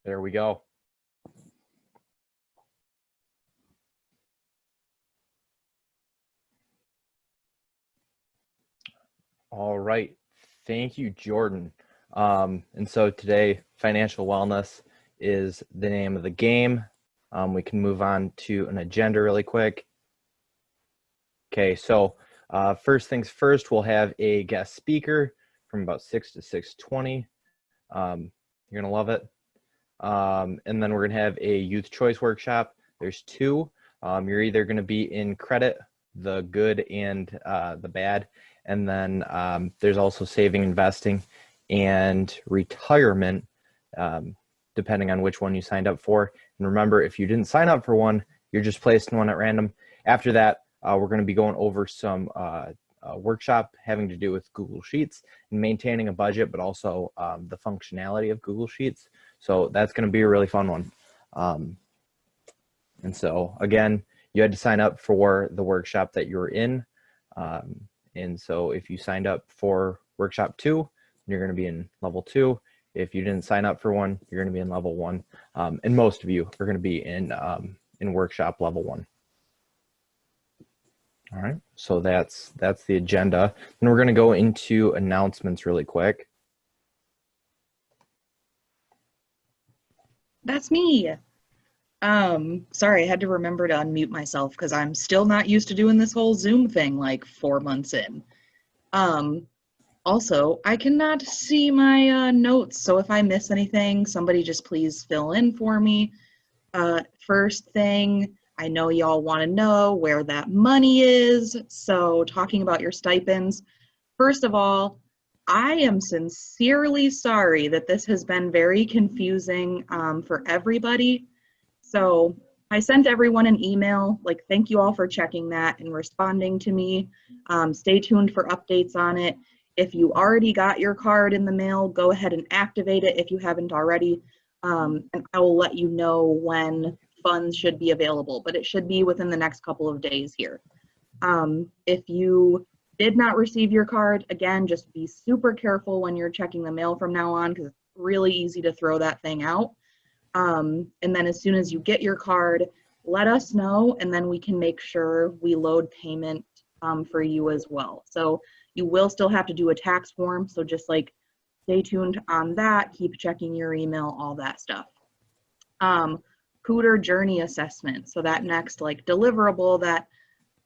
There we go. All right. Thank you, Jordan. And so today, financial wellness is the name of the game. We can move on to an agenda really quick. Okay, so first things first, we'll have a guest speaker from about 6 to 6:20. You're going to love it. And then we're going to have a youth choice workshop. There's two. You're either going to be in credit, the good and the bad. And then there's also saving, investing, and retirement, depending on which one you signed up for. And remember, if you didn't sign up for one, you're just placing one at random. After that, we're going to be going over some workshop having to do with Google Sheets and maintaining a budget, but also the functionality of Google Sheets. So that's going to be a really fun one. And so again, you had to sign up for the workshop that you're in. And so if you signed up for workshop 2, you're going to be in level 2. If you didn't sign up for one, you're going to be in level 1. And most of you are going to be in workshop level 1. All right, so that's the agenda. And we're going to go into announcements really quick. That's me. Sorry, I had to remember to unmute myself because I'm still not used to doing this whole Zoom thing like 4 months in. Also, I cannot see my notes, so if I miss anything, somebody just please fill in for me. First thing, I know y'all want to know where that money is, so talking about your stipends. First of all, I am sincerely sorry that this has been very confusing for everybody. So I sent everyone an email, like, thank you all for checking that and responding to me. Stay tuned for updates on it. If you already got your card in the mail, go ahead and activate it if you haven't already. And I will let you know when funds should be available, but it should be within the next couple of days here. If you did not receive your card, again, just be super careful when you're checking the mail from now on because it's really easy to throw that thing out. And then as soon as you get your card, let us know, and then we can make sure we load payment for you as well. So you will still have to do a tax form, so just like stay tuned on that, keep checking your email, all that stuff. Cooter journey assessment, so that next like deliverable that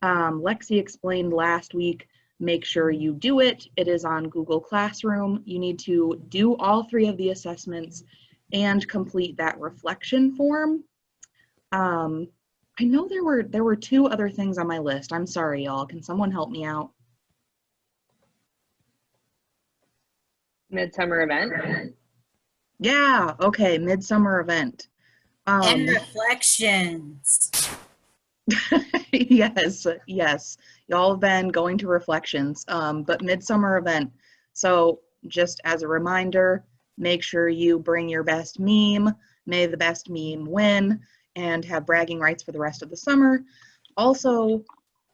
Lexi explained last week, make sure you do it. It is on Google Classroom. You need to do all 3 of the assessments and complete that reflection form. I know there were 2 other things on my list. I'm sorry, y'all. Can someone help me out? Midsummer event. Yeah, okay, midsummer event. And reflections. Yes. Y'all have been going to reflections, but midsummer event. So just as a reminder, make sure you bring your best meme. May the best meme win and have bragging rights for the rest of the summer. Also,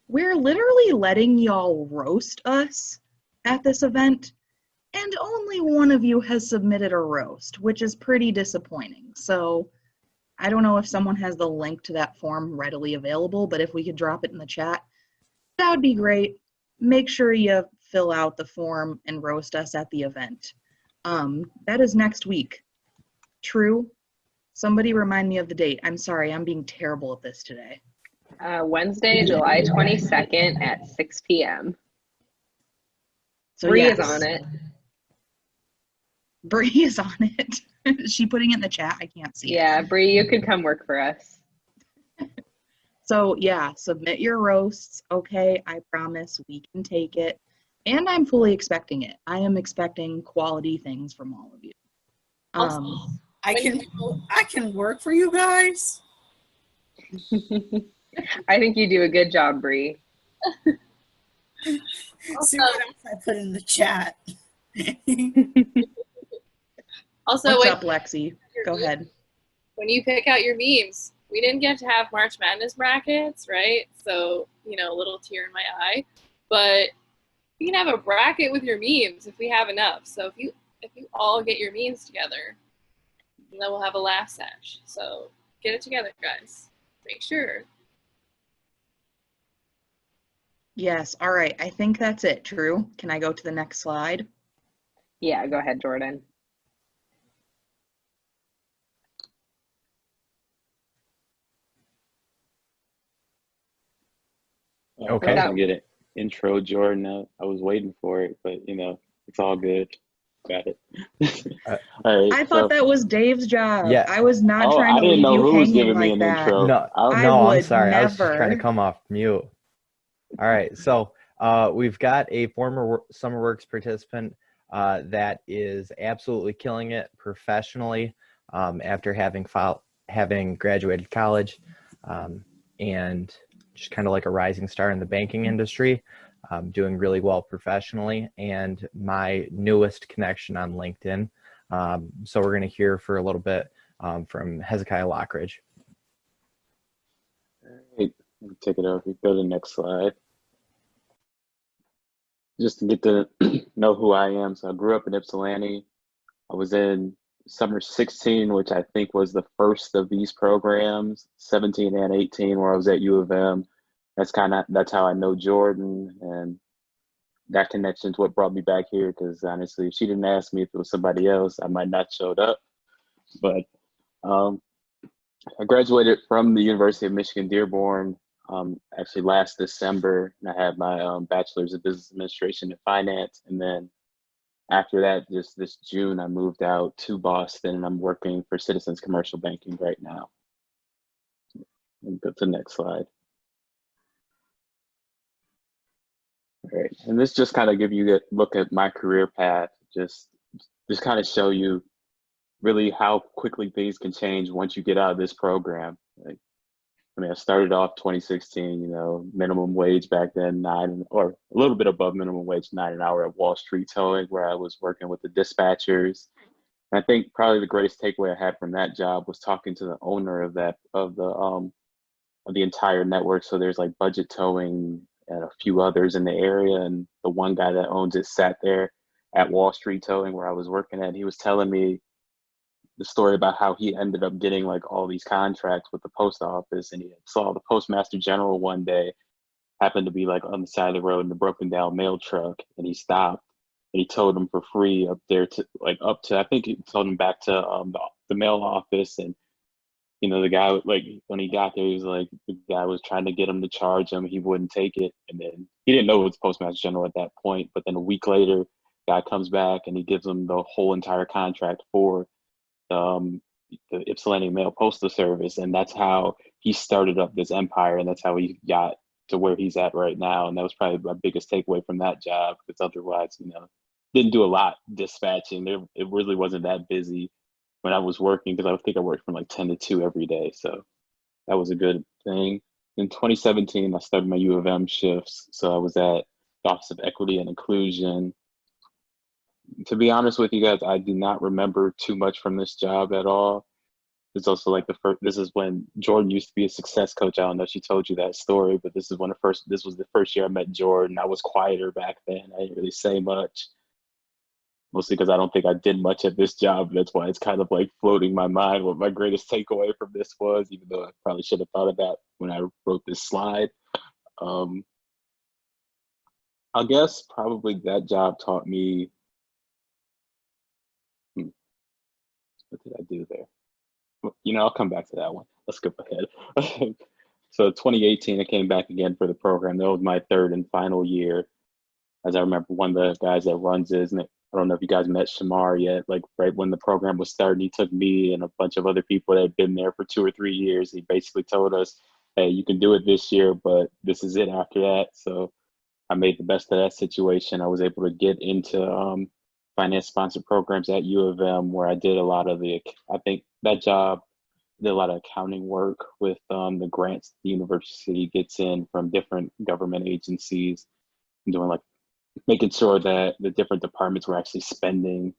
we're literally letting y'all roast us at this event, and only one of you has submitted a roast, which is pretty disappointing. So I don't know if someone has the link to that form readily available, but if we could drop it in the chat, that would be great. Make sure you fill out the form and roast us at the event. That is next week. True? Somebody remind me of the date. I'm sorry, I'm being terrible at this today. Wednesday, July 22nd at 6 p.m. So Bree yes. is on it. Bree is on it. Is she putting it in the chat? I can't see. Yeah, Bree, you could come work for us. So yeah, submit your roasts. Okay, I promise we can take it. And I'm fully expecting it. I am expecting quality things from all of you. I can work for you guys. I think you do a good job, Bree. See what else I put in the chat. Also, what's up, Lexi? Go ahead. When you pick out your memes, we didn't get to have March Madness brackets, right? So, you know, a little tear in my eye. But you can have a bracket with your memes if we have enough. So if you all get your memes together. and then we'll have a laugh sesh. So get it together, guys. Make sure. Yes. All right. I think that's it. Drew, can I go to the next slide? Yeah, go ahead, Jordan. Okay. I was gonna get an intro, Jordan. I was waiting for it, but it's all good. Got it. All right. I thought that was Dave's job. Yeah. I was not Oh, trying I to didn't leave know you who was hanging giving me like an that. intro. No, I I'm would sorry. I was just trying to never. come off mute. All right. So we've got a former SummerWorks participant that is absolutely killing it professionally after having graduated college and just kind of like a rising star in the banking industry, doing really well professionally, and my newest connection on LinkedIn. So we're going to hear for a little bit from Hezekiah Lockridge. All right. Take it over. Go to the next slide. Just to get to know who I am. So I grew up in Ypsilanti. I was in summer 16, which I think was the first of these programs, 17 and 18, where I was at U of M. That's how I know Jordan, and that connection's what brought me back here, because honestly, if she didn't ask me if it was somebody else, I might not showed up. But I graduated from the University of Michigan Dearborn actually last December, and I had my bachelor's of business administration and finance. And then after that, just this June, I moved out to Boston, and I'm working for Citizens Commercial Banking right now. And go to the next slide. All right, and this just kind of give you a look at my career path, just kind of show you really how quickly things can change once you get out of this program. Like, I mean, I started off 2016, minimum wage back then, or a little bit above minimum wage, $9 an hour at Wall Street Towing, where I was working with the dispatchers. And I think probably the greatest takeaway I had from that job was talking to the owner of the entire network. So there's like Budget Towing and a few others in the area, and the one guy that owns it sat there at Wall Street Towing where I was working at. He was telling me the story about how he ended up getting like all these contracts with the post office, and he saw the postmaster general one day, happened to be like on the side of the road in a broken down mail truck, and he stopped and he told him for free up to I think he told him back to the mail office. And the guy, like, when he got there, he was like, the guy was trying to get him to charge him, he wouldn't take it. And then he didn't know it was postmaster general at that point, but then a week later, guy comes back and he gives him the whole entire contract for the Ypsilanti Mail Postal Service. And that's how he started up this empire, and that's how he got to where he's at right now. And that was probably my biggest takeaway from that job, because otherwise, didn't do a lot dispatching. It really wasn't that busy when I was working, because I think I worked from like 10 to 2 every day. So that was a good thing. In 2017, I started my U of M shifts. So I was at the Office of Equity and Inclusion. To be honest with you guys, I do not remember too much from this job at all. It's also like this is when Jordan used to be a success coach. I don't know if she told you that story, but this was the first year I met Jordan. I was quieter back then. I didn't really say much, mostly because I don't think I did much at this job. That's why it's kind of like floating my mind what my greatest takeaway from this was, even though I probably should have thought of that when I wrote this slide. I guess probably that job taught me, what did I do there? I'll come back to that one. Let's skip ahead. So 2018, I came back again for the program. That was my third and final year. As I remember, one of the guys that runs it, and I don't know if you guys met Shamar yet, like right when the program was starting, he took me and a bunch of other people that had been there for 2 or 3 years. He basically told us, hey, you can do it this year, but this is it after that. So I made the best of that situation. I was able to get into finance sponsored programs at U of M, where I did a lot of I think that job did a lot of accounting work with the grants the university gets in from different government agencies, doing like making sure that the different departments were actually spending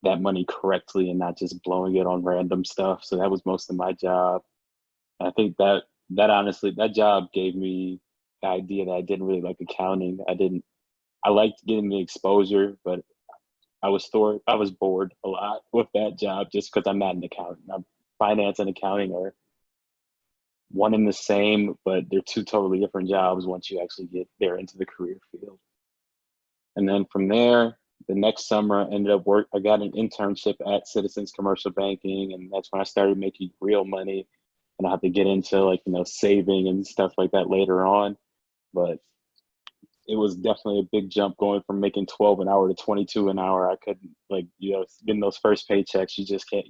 that money correctly and not just blowing it on random stuff. So that was most of my job. And I think that honestly, that job gave me the idea that I didn't really like accounting. I liked getting the exposure, but I was bored a lot with that job just because I'm not an accountant. Finance and accounting are one and the same, but they're two totally different jobs once you actually get there into the career field. And then from there, the next summer, I got an internship at Citizens Commercial Banking, and that's when I started making real money. And I had to get into like, saving and stuff like that later on. But it was definitely a big jump going from making 12 an hour to 22 an hour. I couldn't getting those first paychecks, you just can't,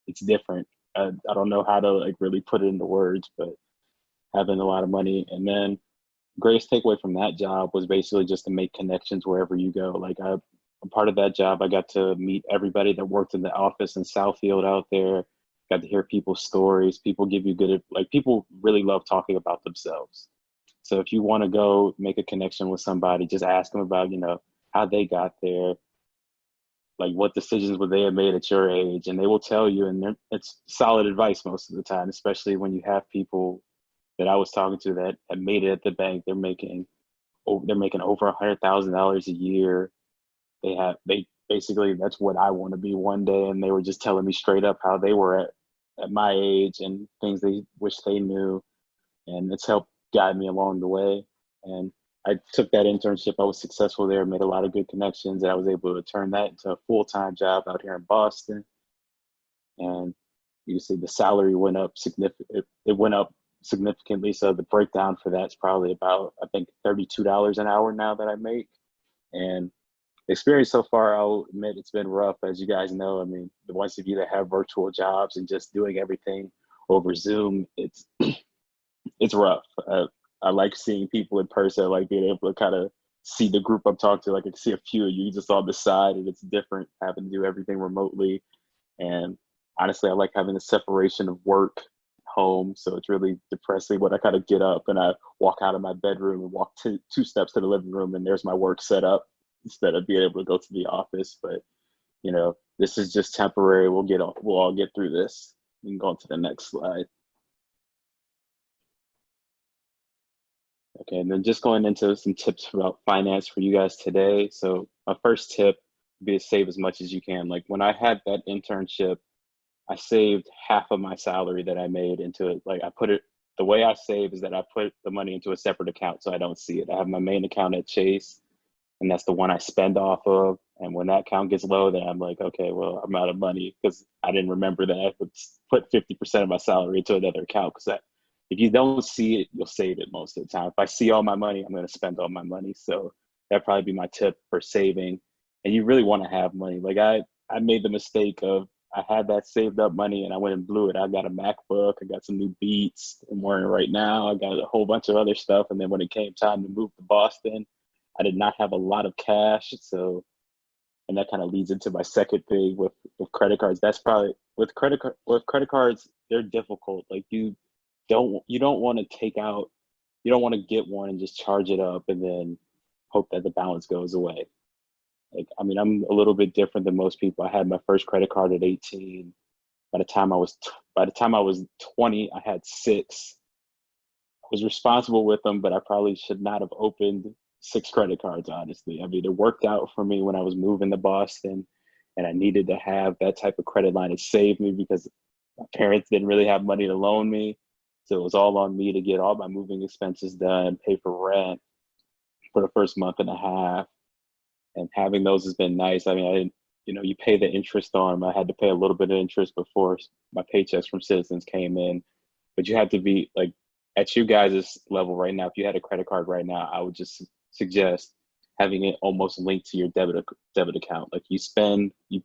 it's different. I don't know how to like really put it into words, but having a lot of money. And then greatest takeaway from that job was basically just to make connections wherever you go. Like I'm part of that job, I got to meet everybody that worked in the office in Southfield out there. Got to hear people's stories. People give you people really love talking about themselves. So if you want to go make a connection with somebody, just ask them about, how they got there, like what decisions would they have made at your age, and they will tell you, and it's solid advice most of the time, especially when you have people that I was talking to that have made it at the bank. They're making over $100,000 a year. They basically, that's what I want to be one day. And they were just telling me straight up how they were at my age and things they wish they knew. And it's helped guide me along the way. And I took that internship. I was successful there, made a lot of good connections, and I was able to turn that into a full-time job out here in Boston. And you can see the salary went up significantly. It went up significantly. So the breakdown for that's probably about, I think, $32 an hour now that I make. And the experience so far, I'll admit it's been rough, as you guys know. I mean, the ones of you that have virtual jobs and just doing everything over Zoom, it's rough. I like seeing people in person. I like being able to kind of see the group I'm talking to. Like I can see a few of you just on the side, and it's different having to do everything remotely. And honestly, I like having the separation of work, home. So it's really depressing when I kind of get up and I walk out of my bedroom and walk two steps to the living room, and there's my work set up instead of being able to go to the office. But this is just temporary. We'll all get through this. We can go on to the next slide. Okay, and then just going into some tips about finance for you guys today. So my first tip would be to save as much as you can. Like when I had that internship, I saved half of my salary that I made into it. Like the way I save is that I put the money into a separate account so I don't see it. I have my main account at Chase, and that's the one I spend off of. And when that account gets low, then I'm like, okay, well, I'm out of money, because I didn't remember that I would put 50% of my salary into another account, because if you don't see it, you'll save it most of the time. If I see all my money, I'm going to spend all my money. So that'd probably be my tip for saving. And you really want to have money. Like I made the mistake of, I had that saved up money and I went and blew it. I got a MacBook, I got some new Beats I'm wearing right now. I got a whole bunch of other stuff. And then when it came time to move to Boston, I did not have a lot of cash. So, and that kind of leads into my second thing with credit cards. That's probably with credit cards, they're difficult. Like you don't want to get one and just charge it up and then hope that the balance goes away. Like, I mean, I'm a little bit different than most people. I had my first credit card at 18. By the time I was 20, I had 6. I was responsible with them, but I probably should not have opened 6 credit cards, honestly. I mean, it worked out for me when I was moving to Boston, and I needed to have that type of credit line to save me because my parents didn't really have money to loan me. So it was all on me to get all my moving expenses done, pay for rent for the first month and a half. And having those has been nice. I mean, I didn't, you pay the interest on them. I had to pay a little bit of interest before my paychecks from Citizens came in. But you have to be like, at you guys' level right now, if you had a credit card right now, I would just suggest having it almost linked to your debit account. Like you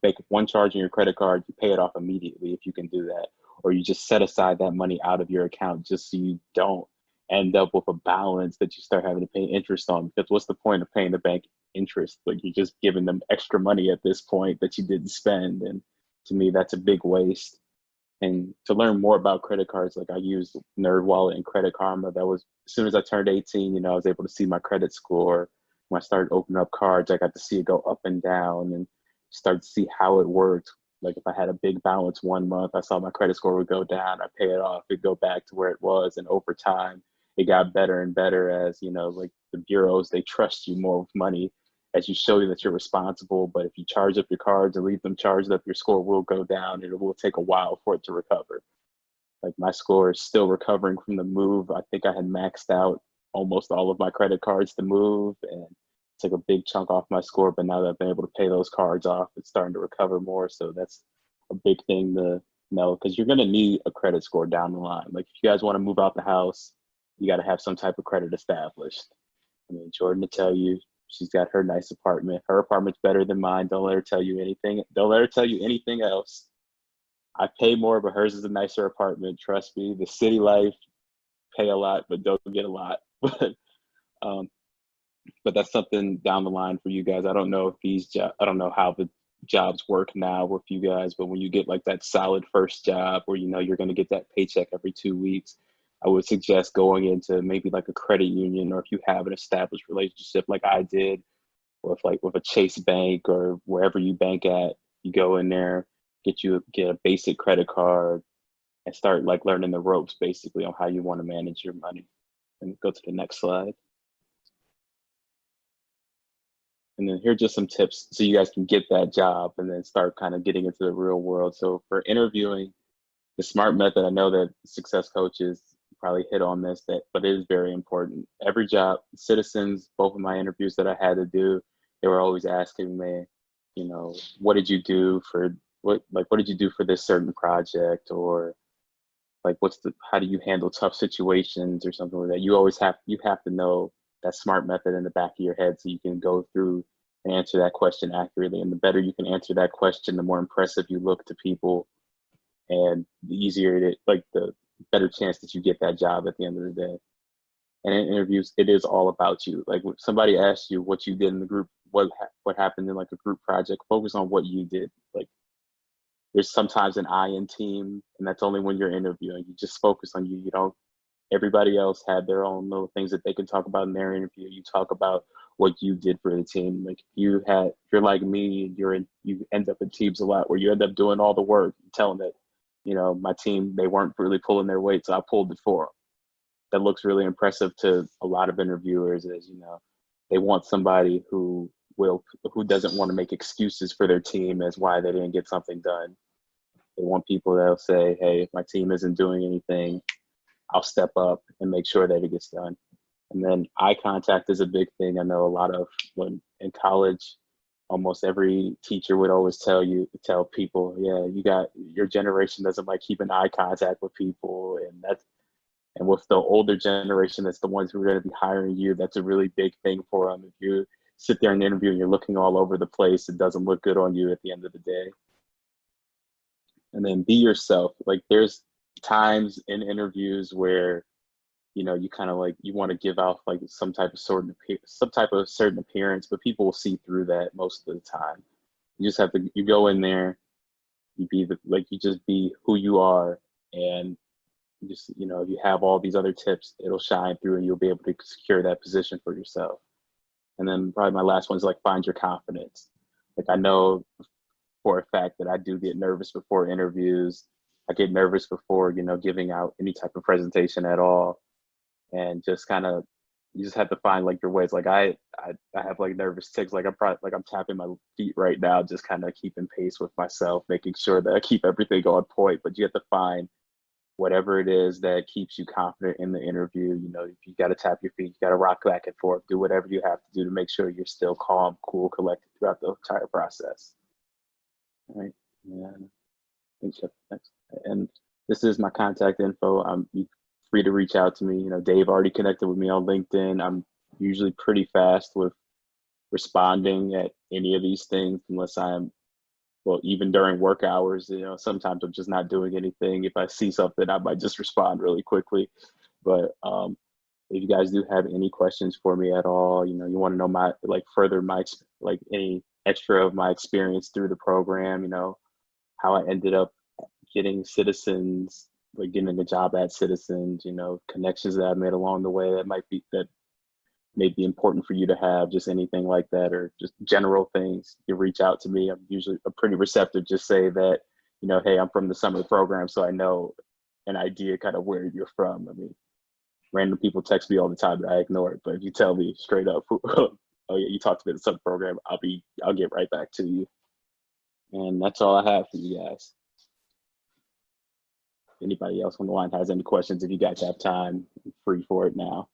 make one charge on your credit card, you pay it off immediately if you can do that. Or you just set aside that money out of your account just so you don't end up with a balance that you start having to pay interest on. Because what's the point of paying the bank interest? Like you're just giving them extra money at this point that you didn't spend. And to me, that's a big waste. And to learn more about credit cards, like I used NerdWallet and Credit Karma. That was, as soon as I turned 18, I was able to see my credit score. When I started opening up cards, I got to see it go up and down and start to see how it worked. Like if I had a big balance one month, I saw my credit score would go down, I pay it off, it'd go back to where it was. And over time, it got better and better as, like the bureaus, they trust you more with money. as you show you that you're responsible. But if you charge up your cards and leave them charged up, your score will go down, and it will take a while for it to recover. Like my score is still recovering from the move. I think I had maxed out almost all of my credit cards to move, and took a big chunk off my score. But now that I've been able to pay those cards off, it's starting to recover more. So that's a big thing to know, because you're going to need a credit score down the line. Like if you guys want to move out the house, you got to have some type of credit established. I mean, Jordan to tell you, she's got her nice apartment. Her apartment's better than mine. Don't let her tell you anything. Don't let her tell you anything else. I pay more, but hers is a nicer apartment. Trust me, the city life, pay a lot, but don't get a lot. But that's something down the line for you guys. I don't know if I don't know how the jobs work now with you guys, but when you get like that solid first job where you know you're going to get that paycheck every 2 weeks, I would suggest going into maybe like a credit union, or if you have an established relationship like I did with a Chase Bank or wherever you bank at, you go in there, get a basic credit card, and start like learning the ropes basically on how you want to manage your money. And go to the next slide. And then here are just some tips so you guys can get that job and then start kind of getting into the real world. So for interviewing, the SMART method, I know that success coaches probably hit on this, but it is very important. Every job, Citizens, both of my interviews that I had to do, they were always asking me, you know, what did you do for this certain project, or like how do you handle tough situations or something like that. You have to know that SMART method in the back of your head so you can go through and answer that question accurately. And the better you can answer that question, the more impressive you look to people, and the easier the better chance that you get that job at the end of the day. And in interviews, it is all about you. Like when somebody asks you what you did in the group, what happened in like a group project, focus on what you did. Like there's sometimes an I in team, and that's only when you're interviewing. You just focus on you. You don't. Everybody else had their own little things that they can talk about in their interview. You talk about what you did for the team. Like if you're like me, you end up in teams a lot where you end up doing all the work. You tell them that, you know, my team, they weren't really pulling their weight, so I pulled it for them. That looks really impressive to a lot of interviewers, as you know, they want somebody who doesn't want to make excuses for their team as why they didn't get something done. They want people that'll say, hey, if my team isn't doing anything, I'll step up and make sure that it gets done. And then eye contact is a big thing. I know a lot of when in college, almost every teacher would always tell people, yeah, your generation doesn't like keeping eye contact with people. And with the older generation, that's the ones who are going to be hiring you. That's a really big thing for them. If you sit there and interview and you're looking all over the place, it doesn't look good on you at the end of the day. And then be yourself. Like there's times in interviews where, you know, you kind of like, you want to give off like some type of certain appearance, but people will see through that most of the time. You just have to, you go in there, you just be who you are, and just, you know, if you have all these other tips, it'll shine through and you'll be able to secure that position for yourself. And then probably my last one is like, find your confidence. Like I know for a fact that I do get nervous before interviews. I get nervous before, you know, giving out any type of presentation at all. And just kind of, you just have to find like your ways. Like I have like nervous tics. Like I'm tapping my feet right now, just kind of keeping pace with myself, making sure that I keep everything on point. But you have to find whatever it is that keeps you confident in the interview. You know, if you got to tap your feet, you got to rock back and forth, do whatever you have to do to make sure you're still calm, cool, collected throughout the entire process. All right. Yeah. And this is my contact info. I'm free to reach out to me. You know, Dave already connected with me on LinkedIn. I'm usually pretty fast with responding at any of these things, unless even during work hours, you know, sometimes I'm just not doing anything. If I see something, I might just respond really quickly. But if you guys do have any questions for me at all, you know, you want to know any extra of my experience through the program, you know, how I ended up getting Citizens, like getting a job at Citizens, you know, connections that I made along the way that may be important for you to have, just anything like that, or just general things, you reach out to me. I'm usually pretty receptive. Just say that, you know, hey, I'm from the summer program, so I know an idea kind of where you're from. I mean, random people text me all the time that I ignore it, but if you tell me straight up oh yeah, you talked about the sub program, I'll get right back to you. And that's all I have for you guys. Anybody else on the line has any questions, if you guys have time, I'm free for it now.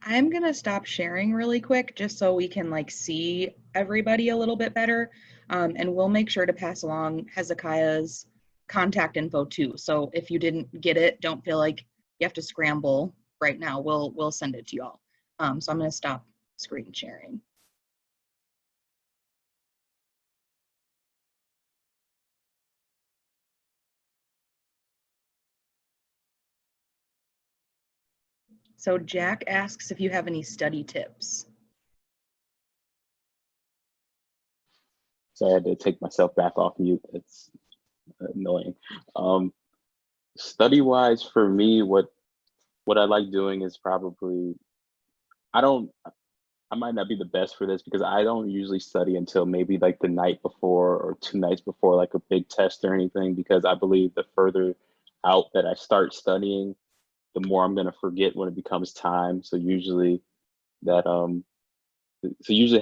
I'm gonna stop sharing really quick just so we can like see everybody a little bit better. And we'll make sure to pass along Hezekiah's contact info too. So if you didn't get it, don't feel like you have to scramble right now. We'll send it to y'all. So I'm gonna stop screen sharing. So Jack asks if you have any study tips. So I had to take myself back off mute. It's annoying. Study wise for me, what I like doing is probably, I might not be the best for this because I don't usually study until maybe like the night before or 2 nights before like a big test or anything, because I believe the further out that I start studying, the more I'm gonna forget when it becomes time. So usually how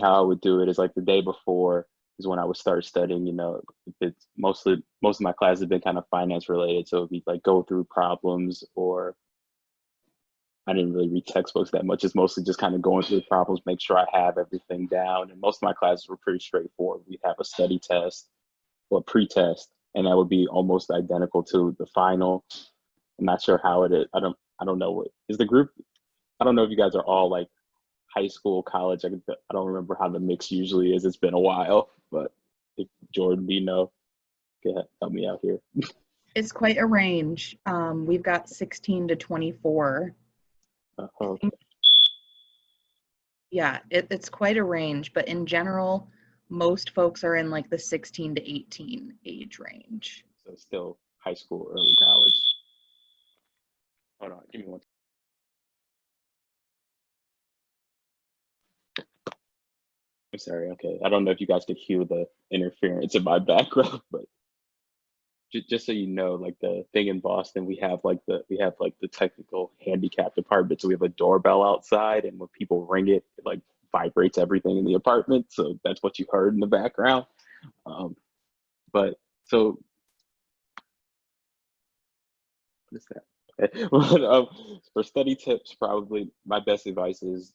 I would do it is like the day before is when I would start studying. You know, it's most of my classes have been kind of finance related, so it'd be like go through problems, or I didn't really read textbooks that much. It's mostly just kind of going through the problems, make sure I have everything down. And most of my classes were pretty straightforward. We'd have a study test or pre-test, and that would be almost identical to the final. I'm not sure how it is. I don't know what is the group. I don't know if you guys are all like high school, college. I don't remember how the mix usually is. It's been a while, but if Jordan, do you know? Go ahead, help me out here. It's quite a range. We've got 16 to 24. Okay. Yeah, it's quite a range, but in general, most folks are in like the 16 to 18 age range. So still high school, early college. Hold on, give me one. I'm sorry. Okay, I don't know if you guys could hear the interference in my background, but just so you know, like the thing in Boston, we have like the technical handicap department. So we have a doorbell outside, and when people ring it, it like vibrates everything in the apartment. So that's what you heard in the background. But so what is that? Okay. But, for study tips, probably my best advice is,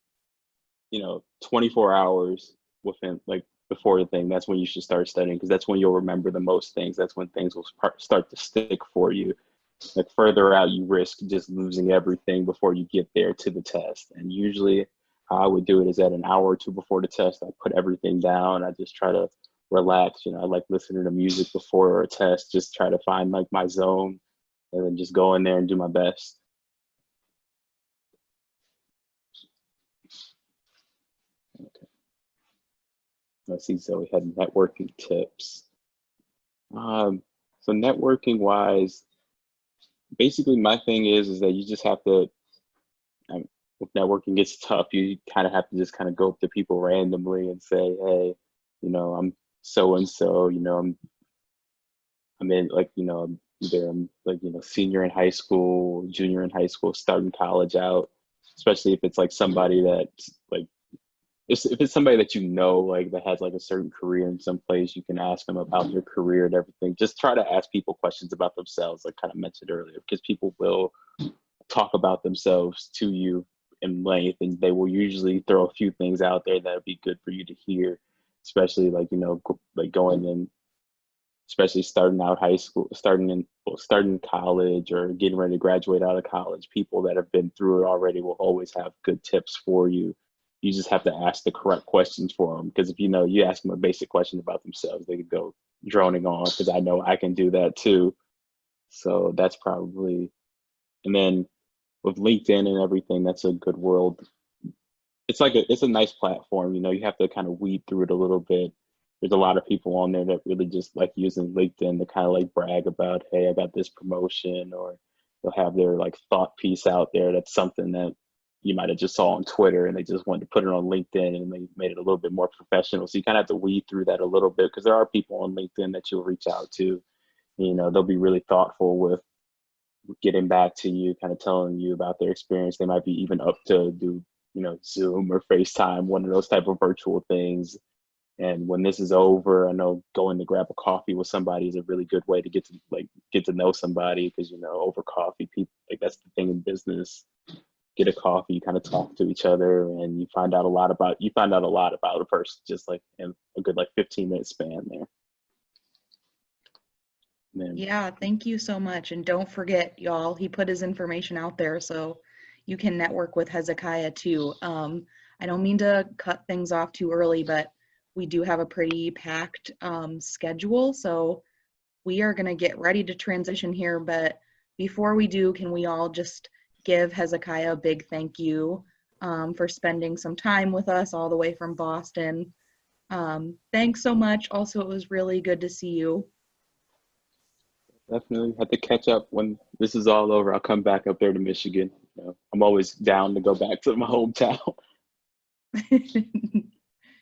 24 hours within like before the thing, that's when you should start studying, because that's when you'll remember the most things. That's when things will start to stick for you. Like further out, you risk just losing everything before you get there to the test. And usually how I would do it is at an hour or two before the test, I put everything down. I just try to relax. I like listening to music before a test, just try to find like my zone, and then just go in there and do my best. Okay. Let's see, so we had networking tips. So networking wise, basically my thing is that you just have to, if networking gets tough, you kind of have to just kind of go up to people randomly and say, hey, I'm so-and-so, I'm in like, either I'm like, senior in high school, junior in high school, starting college out, especially if it's like somebody that like, if it's somebody that like that has like a certain career in some place, you can ask them about their career and everything. Just try to ask people questions about themselves, like kind of mentioned earlier, because people will talk about themselves to you in length, and they will usually throw a few things out there that would be good for you to hear, especially like, like going in, especially starting out high school, starting college, or getting ready to graduate out of college. People that have been through it already will always have good tips for you. You just have to ask the correct questions for them, because if you ask them a basic question about themselves, they could go droning on, because I know I can do that too. So that's probably, and then with LinkedIn and everything, that's a good world. It's a nice platform. You have to kind of weed through it a little bit. There's a lot of people on there that really just like using LinkedIn to kind of like brag about, hey, I got this promotion, or they'll have their like thought piece out there. That's something that you might have just saw on Twitter, and they just wanted to put it on LinkedIn, and they made it a little bit more professional. So you kind of have to weed through that a little bit, because there are people on LinkedIn that you'll reach out to. They'll be really thoughtful with getting back to you, kind of telling you about their experience. They might be even up to do, Zoom or FaceTime, one of those type of virtual things. And when this is over, I know going to grab a coffee with somebody is a really good way to get to know somebody, because over coffee, people, like, that's the thing in business. Get a coffee, you kind of talk to each other, and you find out a lot about a person, just like in a good 15-minute span there. Man. Yeah, thank you so much. And don't forget, y'all, he put his information out there so you can network with Hezekiah too. I don't mean to cut things off too early, but we do have a pretty packed schedule. So we are going to get ready to transition here. But before we do, can we all just give Hezekiah a big thank you for spending some time with us all the way from Boston. Thanks so much. Also, it was really good to see you. Definitely have to catch up when this is all over. I'll come back up there to Michigan. I'm always down to go back to my hometown.